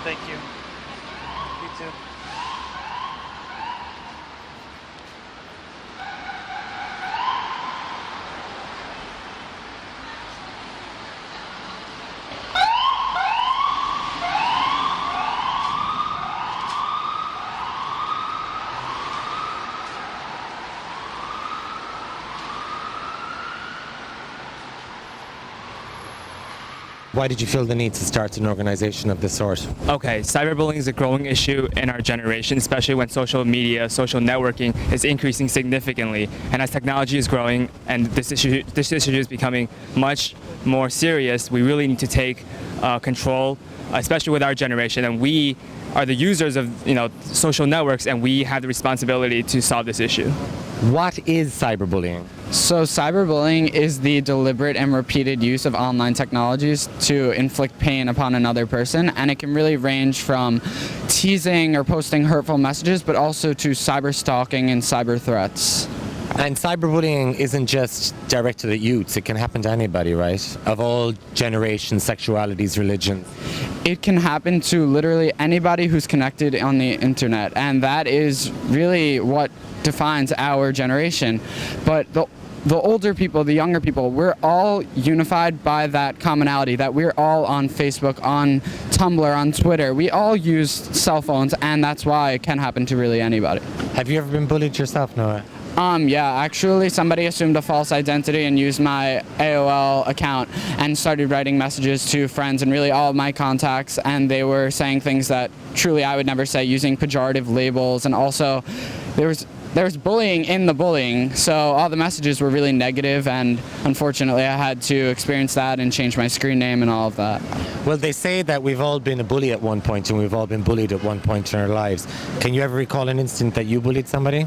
Thank you. You too. Why did you feel the need to start an organization of this sort? Okay, cyberbullying is a growing issue in our generation, especially when social media, social networking is increasing significantly. And as technology is growing and this issue is becoming much more serious, we really need to take control, especially with our generation. And we are the users of social networks, and we have the responsibility to solve this issue. What is cyberbullying? So cyberbullying is the deliberate and repeated use of online technologies to inflict pain upon another person, and it can really range from teasing or posting hurtful messages, but also to cyber stalking and cyber threats. And cyberbullying isn't just directed at youths, it can happen to anybody, right? Of all generations, sexualities, religions. It can happen to literally anybody who's connected on the internet, and that is really what defines our generation. But the older people, the younger people, we're all unified by that commonality, that we're all on Facebook, on Tumblr, on Twitter. We all use cell phones, and that's why it can happen to really anybody. Have you ever been bullied yourself, Noah? Yeah, actually somebody assumed a false identity and used my AOL account and started writing messages to friends and really all of my contacts, and they were saying things that truly I would never say, using pejorative labels, and also there was bullying in the bullying, so all the messages were really negative, and unfortunately I had to experience that and change my screen name and all of that. Well, they say that we've all been a bully at one point, and we've all been bullied at one point in our lives. Can you ever recall an instant that you bullied somebody?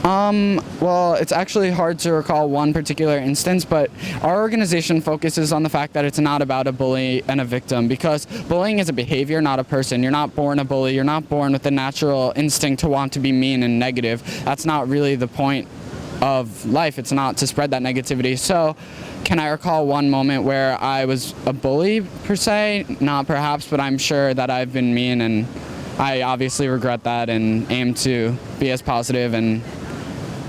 Well, it's actually hard to recall one particular instance, but our organization focuses on the fact that it's not about a bully and a victim, because bullying is a behavior, not a person. You're not born a bully. You're not born with the natural instinct to want to be mean and negative. That's not really the point of life. It's not to spread that negativity. So, can I recall one moment where I was a bully, per se? Not perhaps, but I'm sure that I've been mean, and I obviously regret that and aim to be as positive and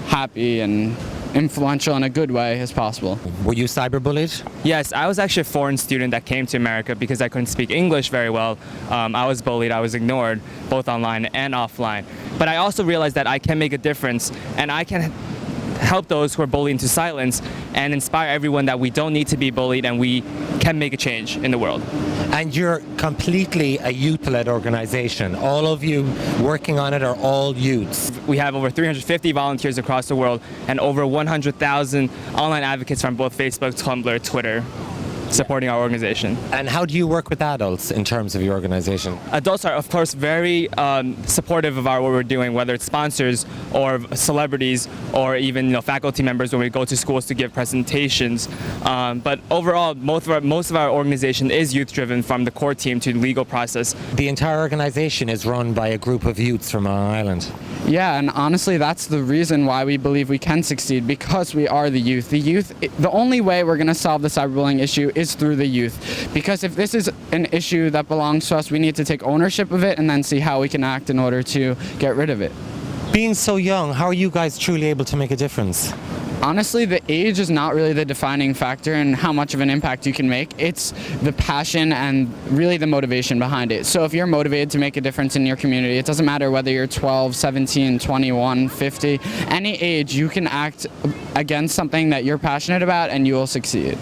happy and influential in a good way as possible. Were you cyberbullied? Yes, I was actually a foreign student that came to America because I couldn't speak English very well. I was bullied, I was ignored, both online and offline. But I also realized that I can make a difference, and I can help those who are bullied into silence and inspire everyone that we don't need to be bullied and we can make a change in the world. And you're completely a youth-led organization. All of you working on it are all youths. We have over 350 volunteers across the world and over 100,000 online advocates from both Facebook, Tumblr, Twitter, supporting our organization. And how do you work with adults in terms of your organization? Adults are, of course, very supportive of what we're doing, whether it's sponsors or celebrities or even faculty members when we go to schools to give presentations. But overall, most of our organization is youth-driven, from the core team to legal process. The entire organization is run by a group of youths from Long Island. Yeah, and honestly, that's the reason why we believe we can succeed, because we are the youth. The only way we're going to solve the cyberbullying issue is through the youth. Because if this is an issue that belongs to us, we need to take ownership of it and then see how we can act in order to get rid of it. Being so young, how are you guys truly able to make a difference? Honestly, the age is not really the defining factor in how much of an impact you can make. It's the passion and really the motivation behind it. So if you're motivated to make a difference in your community, it doesn't matter whether you're 12, 17, 21, 50, any age, you can act against something that you're passionate about and you will succeed.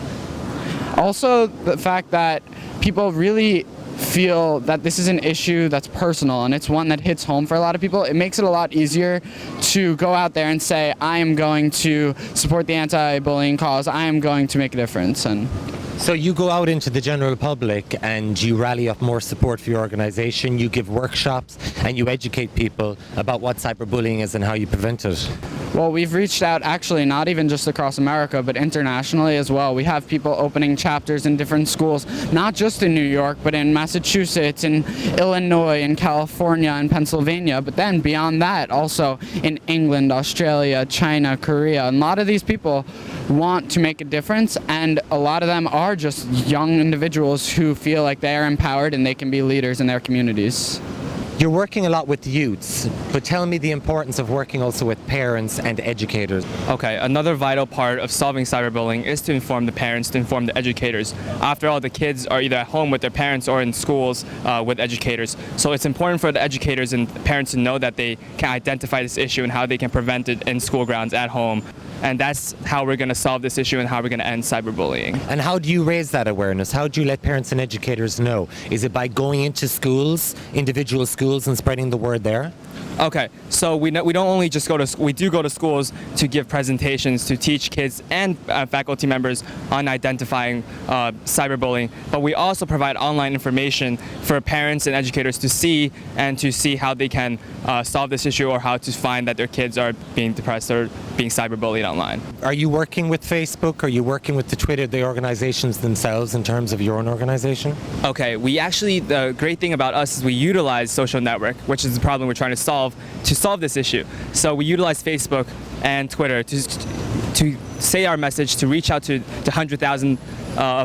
Also, the fact that people really feel that this is an issue that's personal and it's one that hits home for a lot of people, it makes it a lot easier to go out there and say, I am going to support the anti-bullying cause, I am going to make a difference. And so you go out into the general public and you rally up more support for your organization, you give workshops and you educate people about what cyberbullying is and how you prevent it. Well, we've reached out actually not even just across America, but internationally as well. We have people opening chapters in different schools, not just in New York, but in Massachusetts, in Illinois, in California, and Pennsylvania. But then beyond that, also in England, Australia, China, Korea. And a lot of these people want to make a difference, and a lot of them are just young individuals who feel like they are empowered and they can be leaders in their communities. You're working a lot with youths, but tell me the importance of working also with parents and educators. Okay, another vital part of solving cyberbullying is to inform the parents, to inform the educators. After all, the kids are either at home with their parents or in schools with educators. So it's important for the educators and parents to know that they can identify this issue and how they can prevent it in school grounds at home. And that's how we're going to solve this issue and how we're going to end cyberbullying. And how do you raise that awareness? How do you let parents and educators know? Is it by going into schools, individual schools, and spreading the word there? Okay, so we don't only just we do go to schools to give presentations to teach kids and faculty members on identifying cyberbullying, but we also provide online information for parents and educators to see how they can solve this issue or how to find that their kids are being depressed or being cyberbullied online. Are you working with Facebook? Are you working with the Twitter, the organizations themselves in terms of your own organization? Okay, the great thing about us is we utilize social network, which is the problem we're trying to solve this issue. So we utilize Facebook and Twitter to say our message, to reach out to 100,000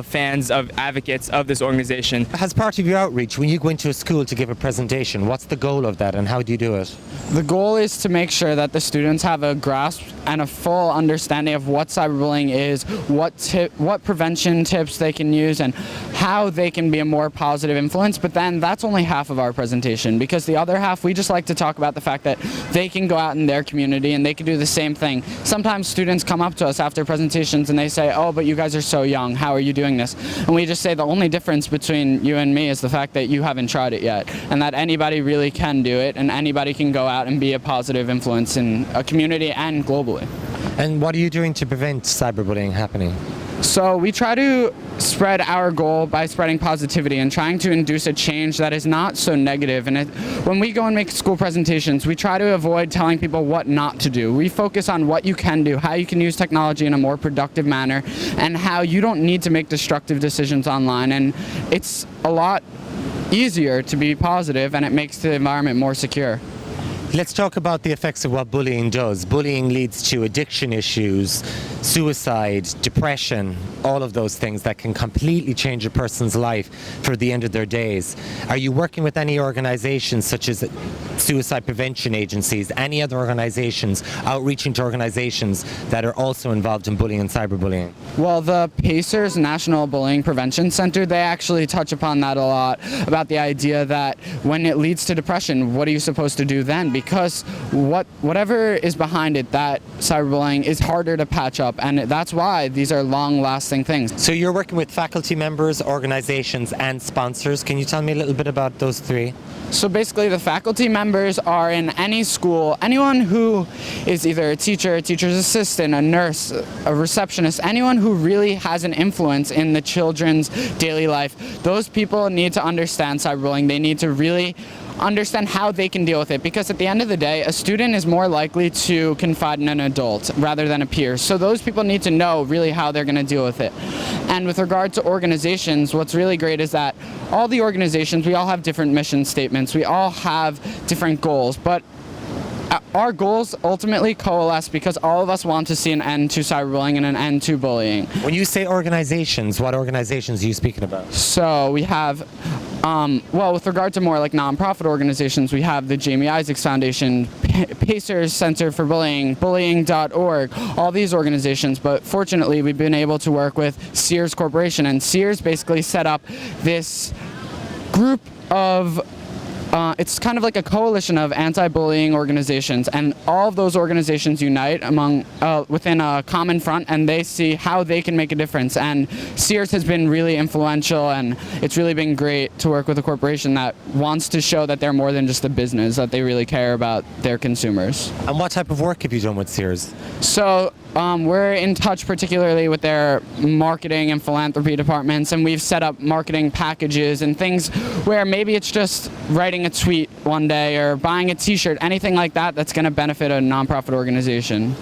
fans, of advocates of this organization. As part of your outreach, when you go into a school to give a presentation, what's the goal of that and how do you do it? The goal is to make sure that the students have a grasp and a full understanding of what cyberbullying is, what prevention tips they can use, and how they can be a more positive influence. But then that's only half of our presentation, because the other half, we just like to talk about the fact that they can go out in their community and they can do the same thing. Sometimes students come up to us after presentations and they say, "Oh, but you guys are so young, how are you doing this?" And we just say the only difference between you and me is the fact that you haven't tried it yet, and that anybody really can do it, and anybody can go out and be a positive influence in a community and globally. And what are you doing to prevent cyberbullying happening? So we try to spread our goal by spreading positivity and trying to induce a change that is not so negative. And when we go and make school presentations, we try to avoid telling people what not to do. We focus on what you can do, how you can use technology in a more productive manner, and how you don't need to make destructive decisions online. And it's a lot easier to be positive, and it makes the environment more secure. Let's talk about the effects of what bullying does. Bullying leads to addiction issues, suicide, depression, all of those things that can completely change a person's life for the end of their days. Are you working with any organizations such as suicide prevention agencies, any other organizations, outreaching to organizations that are also involved in bullying and cyberbullying? Well, the PACER's National Bullying Prevention Center, they actually touch upon that a lot, about the idea that when it leads to depression, what are you supposed to do then? Because whatever is behind it, that cyberbullying is harder to patch up, and that's why these are long-lasting things. So you're working with faculty members, organizations, and sponsors. Can you tell me a little bit about those three? So basically, the faculty members are in any school. Anyone who is either a teacher, a teacher's assistant, a nurse, a receptionist, anyone who really has an influence in the children's daily life, those people need to understand cyberbullying. They need to really understand how they can deal with it, because at the end of the day, a student is more likely to confide in an adult rather than a peer. So those people need to know really how they're going to deal with it. And with regard to organizations, what's really great is that all the organizations, we all have different mission statements, we all have different goals, but our goals ultimately coalesce because all of us want to see an end to cyberbullying and an end to bullying. When you say organizations, what organizations are you speaking about? So we have, well, with regard to more like nonprofit organizations, we have the Jamie Isaacs Foundation, Pacers Center for Bullying, bullying.org, all these organizations. But fortunately, we've been able to work with Sears Corporation, and Sears basically set up this group of it's kind of like a coalition of anti-bullying organizations, and all of those organizations unite within a common front, and they see how they can make a difference. And Sears has been really influential, and it's really been great to work with a corporation that wants to show that they're more than just a business, that they really care about their consumers. And what type of work have you done with Sears? So we're in touch particularly with their marketing and philanthropy departments, and we've set up marketing packages and things where maybe it's just writing a tweet one day or buying a t-shirt, anything like that that's going to benefit a nonprofit organization.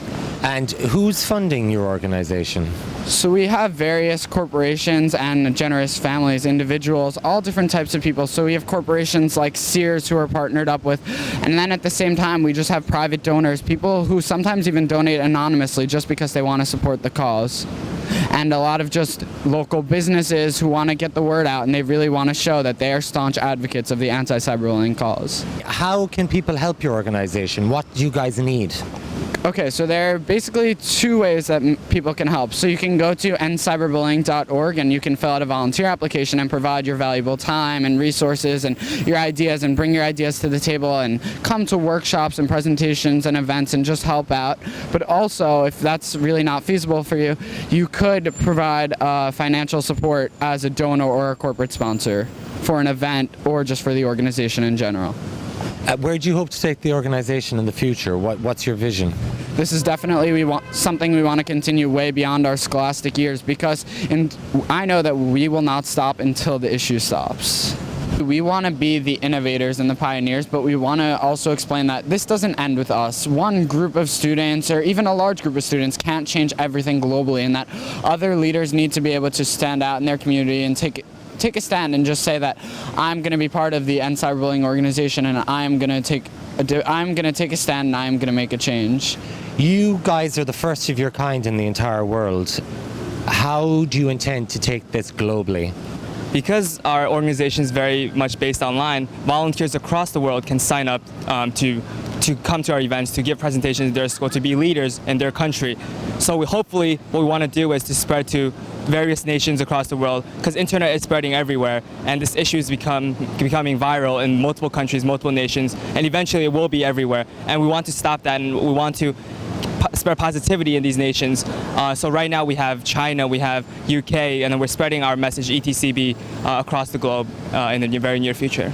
And who's funding your organization? So we have various corporations and generous families, individuals, all different types of people. So we have corporations like Sears who are partnered up with, and then at the same time we just have private donors, people who sometimes even donate anonymously just because they want to support the cause. And a lot of just local businesses who want to get the word out, and they really want to show that they are staunch advocates of the anti-cyberbullying cause. How can people help your organization? What do you guys need? Okay, so there are basically two ways that people can help. So you can go to endcyberbullying.org and you can fill out a volunteer application and provide your valuable time and resources and your ideas, and bring your ideas to the table and come to workshops and presentations and events and just help out. But also, if that's really not feasible for you, you could provide financial support as a donor or a corporate sponsor for an event or just for the organization in general. Where do you hope to take the organization in the future? What's your vision? This is definitely something we want to continue way beyond our scholastic years, because I know that we will not stop until the issue stops. We want to be the innovators and the pioneers, but we want to also explain that this doesn't end with us. One group of students, or even a large group of students, can't change everything globally, and that other leaders need to be able to stand out in their community and take a stand and just say that I'm going to be part of the end cyberbullying organization, and I'm going to take a stand, and I'm going to make a change. You guys are the first of your kind in the entire world. How do you intend to take this globally? Because our organization is very much based online, volunteers across the world can sign up to come to our events, to give presentations in their school, to be leaders in their country. So hopefully what we want to do is to spread to various nations across the world, because internet is spreading everywhere, and this issue is becoming viral in multiple countries, multiple nations, and eventually it will be everywhere. And we want to stop that, and we want to spread positivity in these nations. So right now we have China, we have UK, and then we're spreading our message ETCB across the globe in the very near future.